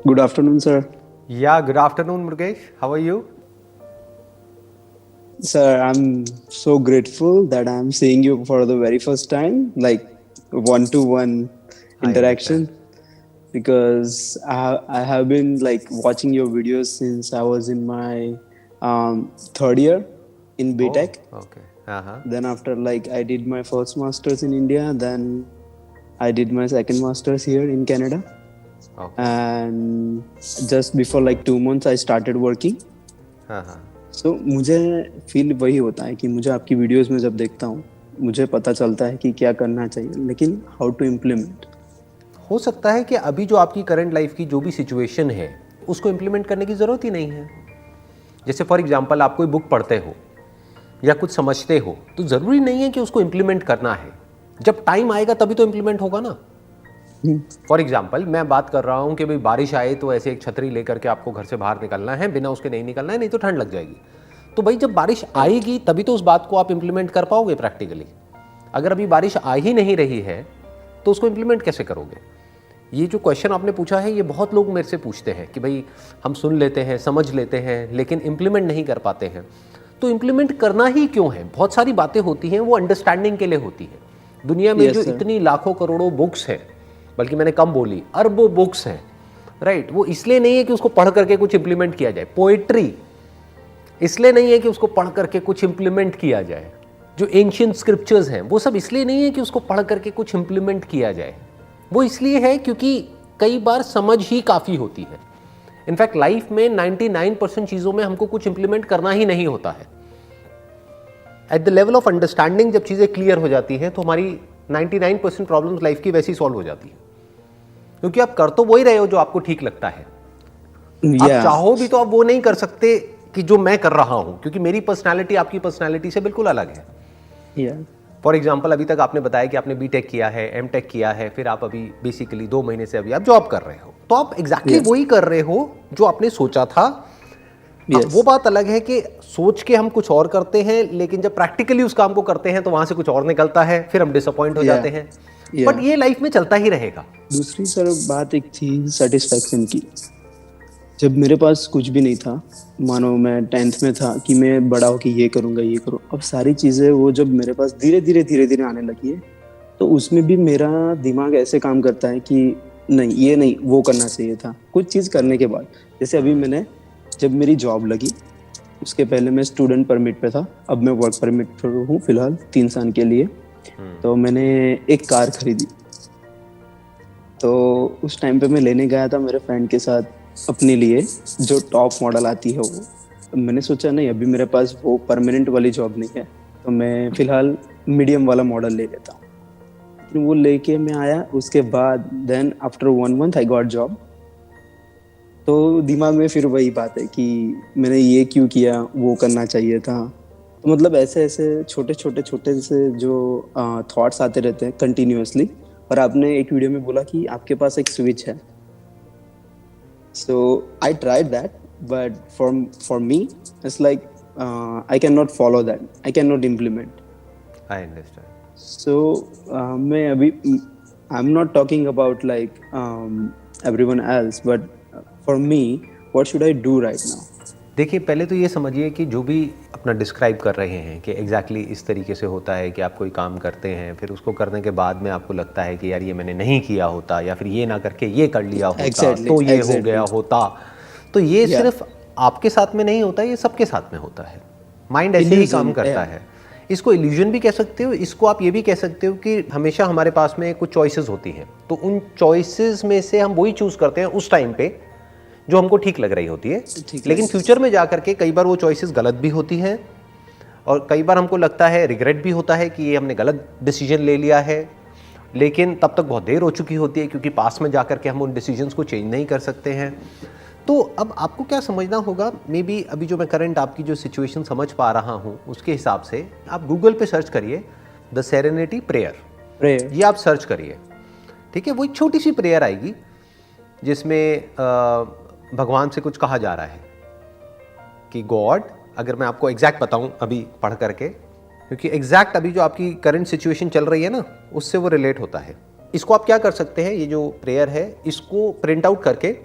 Good afternoon, sir. Yeah, good afternoon, Murgesh. How are you? Sir, I'm so grateful that I'm seeing you for the very first time, like one-to-one I understand. interaction, because I have been like watching your videos since I was in my third year in Oh, BTech. okay. Uh-huh. Then after like I did my first masters in India, then I did my second masters here in Canada, Okay. and just before like 2 months I started working. Uh-huh. सो मुझे feel वही होता है कि मुझे आपकी videos में जब देखता हूँ मुझे पता चलता है कि क्या करना चाहिए लेकिन हाउ टू इम्प्लीमेंट। हो सकता है कि अभी जो आपकी करंट लाइफ की जो भी सिचुएशन है उसको इम्प्लीमेंट करने की ज़रूरत ही नहीं है। जैसे फॉर एग्जांपल आप कोई बुक पढ़ते हो या कुछ समझते हो तो ज़रूरी नहीं है कि उसको इम्प्लीमेंट करना है। जब टाइम आएगा तभी तो इम्प्लीमेंट होगा ना। फॉर एग्जाम्पल मैं बात कर रहा हूँ कि भाई बारिश आए तो ऐसे एक छतरी लेकर के आपको घर से बाहर निकलना है, बिना उसके नहीं निकलना है, नहीं तो ठंड लग जाएगी। तो भाई जब बारिश आएगी तभी तो उस बात को आप इम्प्लीमेंट कर पाओगे प्रैक्टिकली। अगर अभी बारिश आ ही नहीं रही है तो उसको इम्प्लीमेंट कैसे करोगे? ये जो क्वेश्चन आपने पूछा है ये बहुत लोग मेरे से पूछते हैं कि भाई हम सुन लेते हैं, समझ लेते हैं, लेकिन इम्प्लीमेंट नहीं कर पाते हैं। तो इम्प्लीमेंट करना ही क्यों है? बहुत सारी बातें होती हैं वो अंडरस्टैंडिंग के लिए होती हैं। दुनिया में जो यस सर। इतनी लाखों करोड़ों बुक्स हैं, बल्कि मैंने कम बोली, अरबों बुक्स हैं, राइट, वो इसलिए नहीं है कि उसको पढ़ करके कुछ इंप्लीमेंट किया जाए। पोएट्री इसलिए नहीं है कि उसको पढ़ करके कुछ इंप्लीमेंट किया जाए। जो एंशियंट स्क्रिप्चर्स हैं वो सब इसलिए नहीं है कि उसको पढ़ करके कुछ इंप्लीमेंट किया जाए। वो इसलिए है क्योंकि कई बार समझ ही काफ़ी होती है। इनफैक्ट लाइफ में 99% चीज़ों में हमको कुछ इंप्लीमेंट करना ही नहीं होता है। At the level of understanding जब चीज़ें क्लियर हो जाती हैं तो हमारी 99% प्रॉब्लम्स लाइफ की वैसी सॉल्व हो जाती है, क्योंकि आप कर तो वही रहे हो जो आपको ठीक लगता है। आप या चाहो भी तो आप वो नहीं कर सकते कि जो मैं कर रहा हूं, क्योंकि मेरी पर्सनालिटी आपकी पर्सनालिटी से बिल्कुल अलग है। या फॉर एग्जाम्पल अभी तक आपने बताया कि आपने बीटेक किया है, एमटेक किया है, फिर आप अभी बेसिकली 2 महीने से अभी आप जॉब कर रहे हो, तो आप एग्जैक्टली वही कर रहे हो जो आपने सोचा था। अब यस वो बात अलग है कि सोच के हम कुछ और करते हैं, लेकिन जब प्रैक्टिकली उस काम को करते हैं तो वहां से कुछ और निकलता है, फिर हम डिसअपॉइंट हो या जाते हैं। या बट ये लाइफ में चलता ही रहेगा। दूसरी सर बात एक थी सेटिस्फैक्शन की। जब मेरे पास कुछ भी नहीं था, मानो मैं 10th में था कि मैं बड़ा होके ये करूँगा ये करूँ, अब सारी चीज़ें वो जब मेरे पास धीरे धीरे आने लगी है तो उसमें भी मेरा दिमाग ऐसे काम करता है कि नहीं ये नहीं वो करना चाहिए था कुछ चीज़ करने के बाद। जैसे अभी मैंने जब मेरी जॉब लगी उसके पहले मैं स्टूडेंट परमिट पे था, अब मैं वर्क परमिट पर हूँ फिलहाल 3 साल के लिए। तो मैंने एक कार खरीदी। तो उस टाइम पे मैं लेने गया था मेरे फ्रेंड के साथ अपने लिए जो टॉप मॉडल आती है वो। तो मैंने सोचा नहीं अभी मेरे पास वो परमानेंट वाली जॉब नहीं है तो मैं फिलहाल मीडियम वाला मॉडल ले लेता हूँ। लेकिन वो लेके मैं आया उसके बाद then after 1 month I got job. तो दिमाग में फिर वही बात है कि मैंने ये क्यों किया, वो करना चाहिए था। तो मतलब ऐसे ऐसे छोटे से जो थॉट्स आते रहते हैं कंटिन्यूअसली। और आपने एक वीडियो में बोला कि आपके पास एक स्विच है, so I tried that but for me it's like I can not follow that, I can not implement. I understand. So मैं अभी I am not talking about like everyone else but for me what should I do right now? देखिए पहले तो ये समझिए कि जो भी अपना डिस्क्राइब कर रहे हैं कि एग्जैक्टली इस तरीके से होता है कि आप कोई काम करते हैं, फिर उसको करने के बाद में आपको लगता है कि यार ये मैंने नहीं किया होता, या फिर ये ना करके ये कर लिया होता Exactly, तो ये हो गया exactly. होता। तो ये Yeah, सिर्फ आपके साथ में नहीं होता, ये सबके साथ में होता है। माइंड ऐसे ही काम illusion, करता yeah. है। इसको इल्यूजन भी कह सकते हो, इसको आप ये भी कह सकते हो कि हमेशा हमारे पास में कुछ चॉइसेस होती हैं, तो उन चॉइसेस में से हम वही चूज करते हैं उस टाइम पे जो हमको ठीक लग रही होती है। ठीक लेकिन लगे। फ्यूचर में जाकर के कई बार वो चॉइसेस गलत भी होती हैं, और कई बार हमको लगता है, रिग्रेट भी होता है कि ये हमने गलत डिसीजन ले लिया है, लेकिन तब तक बहुत देर हो चुकी होती है क्योंकि पास में जाकर के हम उन डिसीजंस को चेंज नहीं कर सकते हैं। तो अब आपको क्या समझना होगा, मे बी अभी जो मैं करंट आपकी जो सिचुएशन समझ पा रहा हूँ उसके हिसाब से आप गूगल पे सर्च करिए द सेरेनिटी प्रेयर, Prayer. ये आप सर्च करिए, ठीक है। वो एक छोटी सी प्रेयर आएगी जिसमें भगवान से कुछ कहा जा रहा है कि गॉड, अगर मैं आपको एग्जैक्ट बताऊं अभी पढ़ करके, क्योंकि एग्जैक्ट अभी जो आपकी करंट सिचुएशन चल रही है ना उससे वो रिलेट होता है। इसको आप क्या कर सकते हैं, ये जो प्रेयर है इसको प्रिंट आउट करके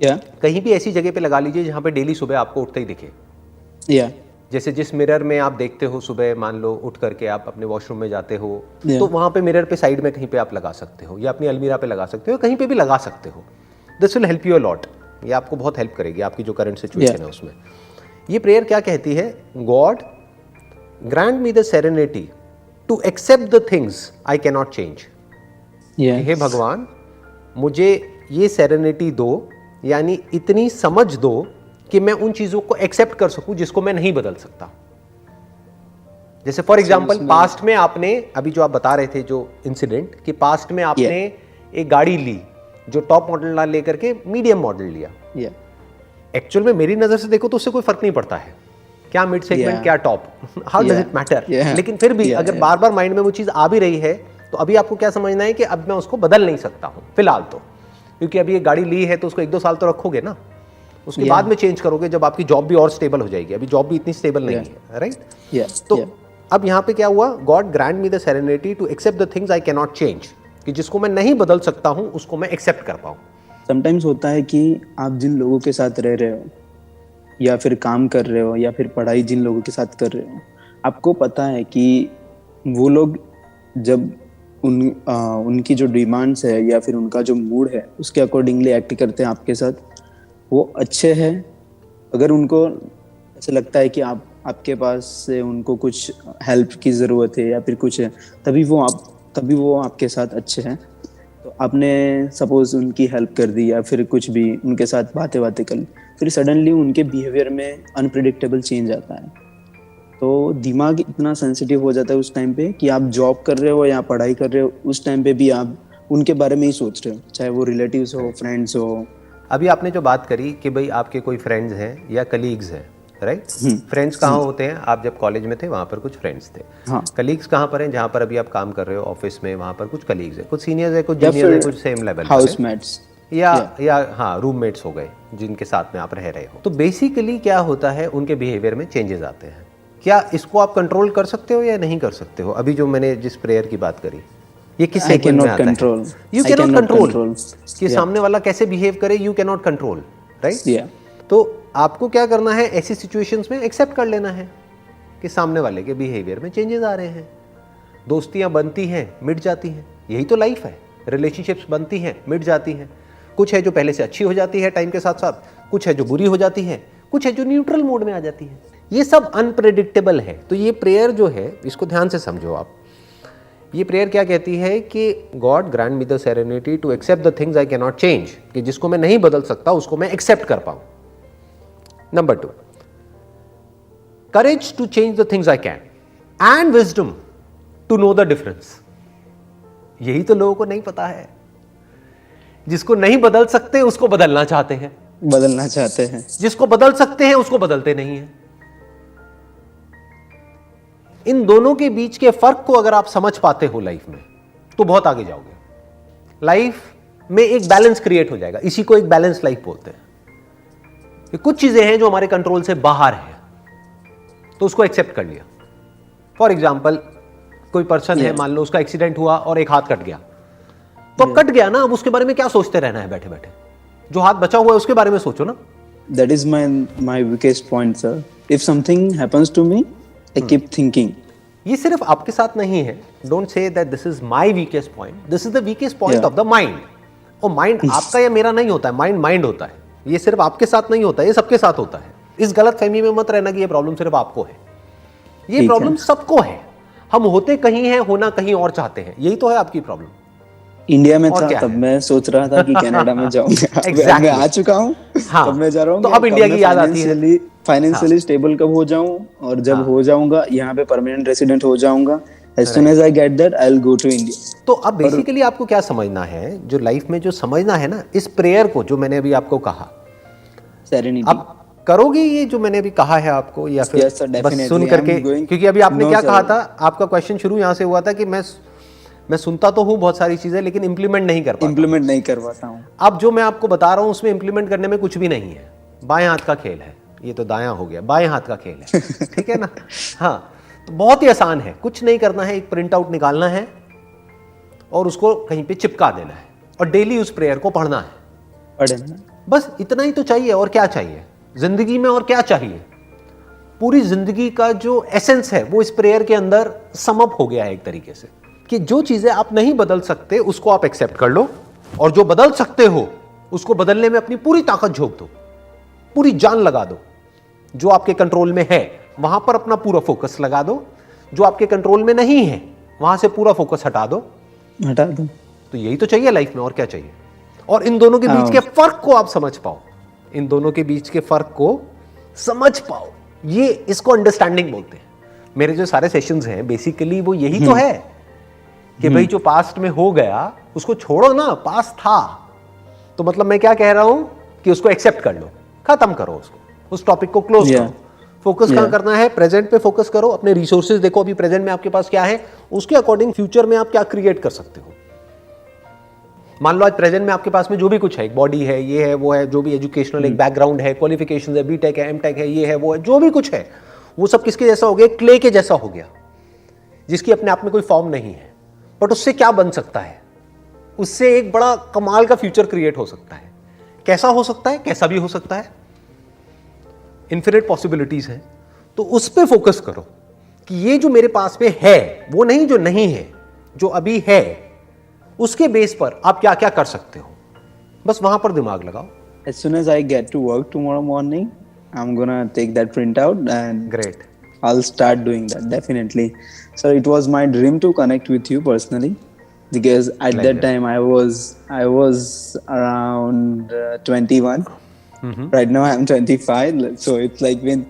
या कहीं भी ऐसी जगह पे लगा लीजिए जहाँ पे डेली सुबह आपको उठते ही दिखे। या जैसे जिस मिरर में आप देखते हो सुबह, मान लो उठ करके आप अपने वॉशरूम में जाते हो, Yeah. तो वहाँ पे मिरर पे साइड में कहीं पे आप लगा सकते हो, या अपनी अलमीरा पे लगा सकते हो, कहीं पे भी लगा सकते हो। This will help you a lot. ये आपको बहुत हेल्प करेगी आपकी जो करंट सिचुएशन है उसमें। ये प्रेयर क्या कहती है? God grant me the serenity to accept the things I can not change. या हे भगवान, मुझे ये सेरेनिटी दो, यानी इतनी समझ दो कि मैं उन चीजों को एक्सेप्ट कर सकूं जिसको मैं नहीं बदल सकता। जैसे फॉर एग्जांपल पास्ट में आपने, अभी जो आप बता रहे थे जो इंसिडेंट, कि पास्ट में आपने एक गाड़ी ली जो टॉप मॉडल ना लेकर के मीडियम मॉडल लिया। या एक्चुअल में मेरी नजर से देखो तो उससे कोई फर्क नहीं पड़ता है, क्या मिड सेगमेंट क्या top, how does it matter. लेकिन फिर भी अगर बार बार माइंड में वो चीज आ भी रही है तो अभी आपको क्या समझना है कि अब मैं उसको बदल नहीं सकता हूं फिलहाल तो, क्योंकि अभी एक गाड़ी ली है तो उसको 1-2 साल तो रखोगे ना, उसके बाद में चेंज करोगे जब आपकी जॉब भी और स्टेबल हो जाएगी। अभी जॉब भी इतनी स्टेबल नहीं है, राइट? तो अब यहाँ पे क्या हुआ? God grant me the serenity to accept the things I can not change, कि जिसको मैं नहीं बदल सकता हूँ उसको मैं एक्सेप्ट कर पाऊँ। समटाइम्स होता है कि आप जिन लोगों के साथ रह रहे हो या फिर काम कर रहे हो या फिर पढ़ाई जिन लोगों के साथ कर रहे हो, आपको पता है कि वो लोग जब उनकी जो डिमांड्स है या फिर उनका जो मूड है उसके अकॉर्डिंगली एक्ट करते हैं आपके साथ, वो अच्छे हैं। अगर उनको ऐसा लगता है कि आपके पास से उनको कुछ हेल्प की ज़रूरत है या फिर कुछ है, तभी वो आपके साथ अच्छे हैं। तो आपने सपोज उनकी हेल्प कर दी या फिर कुछ भी उनके साथ बातें कर ली, फिर सडनली उनके बिहेवियर में अनप्रिडिक्टेबल चेंज आता है। तो दिमाग इतना सेंसिटिव हो जाता है उस टाइम पे कि आप जॉब कर रहे हो या पढ़ाई कर रहे हो, उस टाइम पे भी आप उनके बारे में ही सोच रहे हो, चाहे वो रिलेटिव्स हो, फ्रेंड्स हो। अभी आपने जो बात करी कि भाई आपके कोई फ्रेंड्स हैं या कलीग्स हैं, राइट? फ्रेंड्स कहाँ होते हैं? आप जब कॉलेज में थे वहाँ पर कुछ फ्रेंड्स थे। हाँ। कलीग्स कहाँ पर हैं? जहाँ पर अभी आप काम कर रहे हो ऑफिस में, वहाँ पर कुछ कलीग्स हैं, कुछ सीनियर्स हैं, कुछ जूनियर्स हैं, कुछ सेम लेवल हाउसमेट्स या हाँ रूममेट्स हो गए जिनके साथ में आप रह रहे हो। तो बेसिकली क्या होता है, उनके बिहेवियर में चेंजेस आते हैं। क्या इसको आप कंट्रोल कर सकते हो या नहीं कर सकते हो? अभी जो मैंने जिस प्रेयर की बात करी, ये किस सेगमेंट में आता है? यू कैन नॉट कंट्रोल कि सामने वाला कैसे बिहेव करे, you can not control, right? तो आपको क्या करना है, ऐसी सिचुएशंस में एक्सेप्ट कर लेना है कि सामने वाले के बिहेवियर में चेंजेस आ रहे हैं। दोस्तियां बनती हैं, मिट जाती हैं, यही तो लाइफ है। रिलेशनशिप्स बनती हैं, मिट जाती हैं, कुछ है जो पहले से अच्छी हो जाती है टाइम के साथ साथ, कुछ है जो बुरी हो जाती है, कुछ है जो न्यूट्रल मोड में आ जाती है। ये सब अनप्रेडिक्टेबल है। तो ये प्रेयर जो है, इसको ध्यान से समझो आप। ये प्रेयर क्या कहती है कि God grant me the serenity to accept the things I can not change, कि जिसको मैं नहीं बदल सकता उसको मैं एक्सेप्ट कर पाऊं। Number 2, courage to change the things I can and wisdom to know the difference. यही तो लोगों को नहीं पता है। जिसको नहीं बदल सकते उसको बदलना चाहते हैं, जिसको बदल सकते हैं उसको बदलते नहीं हैं। इन दोनों के बीच के फर्क को अगर आप समझ पाते हो लाइफ में, तो बहुत आगे जाओगे। लाइफ में एक बैलेंस क्रिएट हो जाएगा। इसी को एक बैलेंस लाइफ बोलते हैं। कि कुछ चीजें हैं जो हमारे कंट्रोल से बाहर है, तो उसको एक्सेप्ट कर लिया। फॉर एग्जाम्पल, कोई पर्सन है, मान लो उसका एक्सीडेंट हुआ और एक हाथ कट गया, तो कट गया ना, अब उसके बारे में क्या सोचते रहना है बैठे बैठे? जो हाथ बचा हुआ है उसके बारे में सोचो ना। That is my weakest point, sir. If something happens to me, I keep thinking. ये सिर्फ आपके साथ नहीं है। Don't say that this is my weakest point, this is the weakest point of the mind. और माइंड आपका या मेरा नहीं होता है, माइंड होता है। ये सिर्फ आपके साथ नहीं होता है, ये सबके साथ होता है। इस गलत फहमी में मत रहना कि ये प्रॉब्लम सिर्फ आपको है। ये प्रॉब्लम सबको है। हम होते कहीं हैं, होना कहीं और चाहते हैं। यही तो है आपकी प्रॉब्लम। इंडिया में था तब मैं सोच रहा था कि कनाडा में जाऊंगा। exactly. मैं आ चुका हूँ, हाँ, तब मैं जा रहा हूँ। तो अब इंडिया की याद आती है। फाइनेंशियली स्टेबल कब हो जाऊं, और जब हो जाऊंगा यहाँ पे परमानेंट रेसिडेंट हो जाऊंगा, as soon as I get that I'll go to India. तो अब बेसिकली आपको क्या समझना है, जो लाइफ में जो समझना है ना, इस प्रेयर को जो मैंने अभी आपको कहा, सेरेनिटी, अब करोगे ये जो मैंने अभी कहा है आपको, या फिर बस सुन करके? क्योंकि अभी आपने क्या कहा था, आपका क्वेश्चन शुरू यहाँ से हुआ था कि मैं सुनता तो हूँ बहुत सारी चीजें, लेकिन इंप्लीमेंट नहीं कर पाता हूँ। अब जो मैं आपको बता रहा हूँ उसमें इंप्लीमेंट करने में कुछ भी नहीं है। बाएं हाथ का खेल है, ये तो दायां हो गया, बाएं हाथ का खेल है। ठीक है ना? हाँ, तो बहुत ही आसान है। कुछ नहीं करना है, एक प्रिंट आउट निकालना है और उसको कहीं पे चिपका देना है, और डेली उस प्रेयर को पढ़ना है। बस इतना ही तो चाहिए, और क्या चाहिए जिंदगी में, और क्या चाहिए? पूरी जिंदगी का जो एसेंस है वो इस प्रेयर के अंदर समअप हो गया है एक तरीके से, कि जो चीजें आप नहीं बदल सकते उसको आप एक्सेप्ट कर लो, और जो बदल सकते हो उसको बदलने में अपनी पूरी ताकत झोंक दो, पूरी जान लगा दो। जो आपके कंट्रोल में है वहां पर अपना पूरा फोकस लगा दो, जो आपके कंट्रोल में नहीं है वहां से पूरा फोकस हटा दो। तो यही तो चाहिए लाइफ में, और क्या चाहिए? और इन दोनों के बीच के फर्क को आप समझ पाओ, इन दोनों के बीच के फर्क को समझ पाओ, ये इसको अंडरस्टैंडिंग बोलते हैं। मेरे जो सारे सेशंस हैं बेसिकली वो यही तो है कि भाई जो पास्ट में हो गया उसको छोड़ो ना, पास्ट था तो मतलब मैं क्या कह रहा हूं कि उसको एक्सेप्ट कर लो, खत्म करो उसको, उस टॉपिक को क्लोज करो। फोकस कहां करना है? प्रेजेंट पे फोकस करो, अपने रिसोर्सेज देखो अभी प्रेजेंट में आपके पास क्या है, उसके अकॉर्डिंग फ्यूचर में आप क्या क्रिएट कर सकते हो। मान लो आज प्रेजेंट में आपके पास में जो भी कुछ है, एक बॉडी है, ये है, वो है, जो भी एजुकेशनल एक बैकग्राउंड है, क्वालिफिकेशंस है, बीटेक है, एमटेक है, ये है, वो है, जो भी कुछ है, वो सब किसके जैसा हो गया? क्ले के जैसा हो गया, जिसकी अपने आप में कोई फॉर्म नहीं है। बट उससे क्या बन सकता है? उससे एक बड़ा कमाल का फ्यूचर क्रिएट हो सकता है। कैसा हो सकता है? कैसा भी हो सकता है, इन्फिनिट पॉसिबिलिटीज है। तो उस पे फोकस करो कि ये जो मेरे पास में है वो नहीं जो नहीं है, जो अभी है उसके बेस पर आप क्या क्या कर सकते हो, बस वहां पर दिमाग लगाओ। As soon as I get to work tomorrow morning, I'm gonna take that printout and Great. I'll start doing that definitely. So it was my dream to connect with you personally, because at Pleasure. that time I was around 21. Right now I'm 25, so it's like been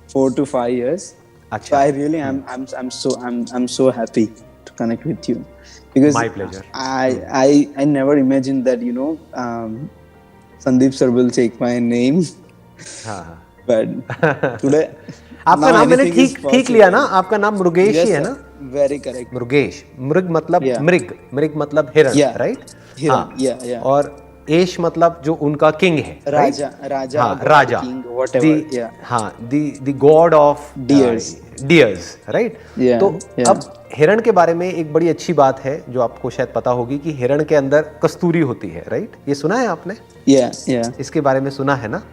4 to 5 years. अच्छा. So I really I'm so happy to connect with you, because My pleasure. I never imagined that Sandeep sir will take my name. हाँ. But today आपका नाम मैंने ठीक लिया ना? आपका नाम मृगेश ही है ना? Very correct. मृगेश, मृग मतलब Yeah. मृग मतलब हिरण, राइट? हिरण, yeah. और एश मतलब जो उनका किंग है, राजा, हाँ, राजा, king, whatever. Yeah. हाँ, the god of deers, right? Yeah, तो yeah. अब हिरण के बारे में एक बड़ी अच्छी बात है जो आपको शायद पता होगी कि हिरण के अंदर कस्तूरी होती है, राइट? ये सुना है आपने? Yeah. इसके बारे में सुना है ना?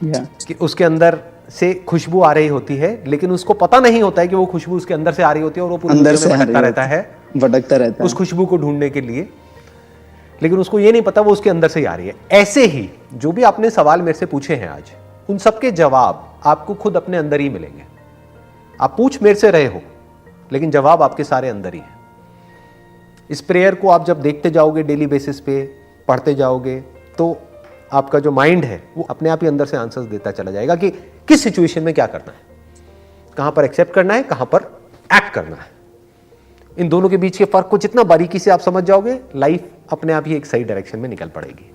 Yeah. कि उसके अंदर से खुशबू आ रही होती है, लेकिन उसको पता नहीं होता है कि वो खुशबू उसके अंदर से आ रही होती है, और वो पूरे अंदर दुनिया में भटकता रहता है उस खुशबू को ढूंढने के लिए, लेकिन उसको ये नहीं पता वो उसके अंदर से ही आ रही है। ऐसे ही जो भी आपने सवाल मेरे से पूछे हैं आज, उन सबके जवाब आपको खुद अपने अंदर ही मिलेंगे। आप पूछ मेरे से रहे हो, लेकिन जवाब आपके सारे अंदर ही है। इस प्रेयर को आप जब देखते जाओगे, डेली बेसिस पे पढ़ते जाओगे, तो आपका जो माइंड है वो अपने आप ही अंदर से आंसर्स देता चला जाएगा कि किस सिचुएशन में क्या करना है, कहां पर एक्सेप्ट करना है, कहां पर एक्ट करना है। इन दोनों के बीच के फर्क को जितना बारीकी से आप समझ जाओगे, लाइफ अपने आप ही एक सही डायरेक्शन में निकल पड़ेगी।